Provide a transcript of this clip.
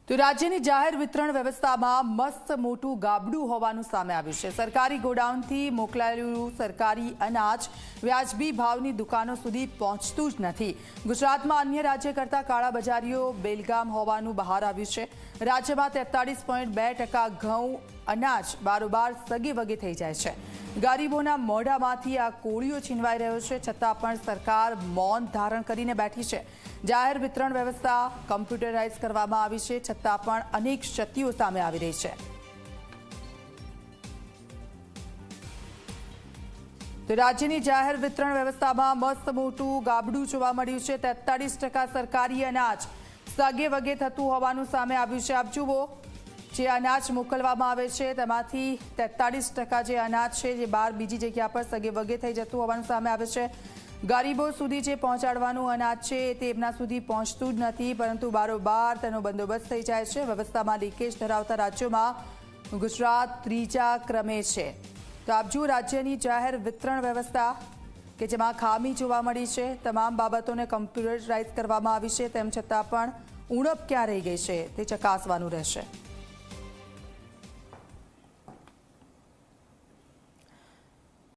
તો રાજ્યની જાહેર વિતરણ વ્યવસ્થામાં મસ્ત મોટું ગાબડું હોવાનું સામે આવ્યું છે। સરકારી ગોડાઉનથી મોકલાયેલું સરકારી અનાજ વ્યાજબી ભાવની દુકાનો સુધી પહોંચતું જ નથી। ગુજરાતમાં અન્ય રાજ્ય કરતાં કાળાબજારીઓ બેલગામ હોવાનું બહાર આવ્યું છે। રાજ્યમાં 43.2% ઘઉં અનાજ બારોબાર સગે વગે થઈ જાય છે। ગરીબોના મોઢામાંથી આ કોળિયો છીનવાઈ રહ્યો છે, છતાં પણ સરકાર મૌન ધારણ કરીને બેઠી છે। જાહેર વિતરણ વ્યવસ્થા કમ્પ્યુટરાઇઝ કરવામાં આવી છે, છતાં પણ અનેક ક્ષતિઓ સામે આવી રહી છે। તો રાજ્યની જાહેર વિતરણ વ્યવસ્થામાં મસ્ત મોટું ગાબડું જોવા મળ્યું છે। 43% સરકારી અનાજ સગે વગે થતું હોવાનું સામે આવ્યું છે। આપ જુઓ, જે અનાજ મોકલવામાં આવે છે તેમાંથી 43% જે અનાજ છે જે બહાર બીજી જગ્યા પર સગે વગે થઈ જતું હોવાનું સામે આવે છે। ગરીબો સુધી જે પહોંચાડવાનું અનાજ છે તે એમના સુધી પહોંચતું જ નથી, પરંતુ બારોબાર તેનો બંદોબસ્ત થઈ જાય છે। વ્યવસ્થામાં લીકેજ ધરાવતા રાજ્યોમાં ગુજરાત ત્રીજા ક્રમે છે। તો આપ જુઓ, રાજ્યની જાહેર વિતરણ વ્યવસ્થા કે જેમાં ખામી જોવા મળી છે, તમામ બાબતોને કમ્પ્યુટરાઇઝ કરવામાં આવી છે, તેમ છતાં પણ ઉણપ ક્યાં રહી ગઈ છે તે ચકાસવાનું રહેશે।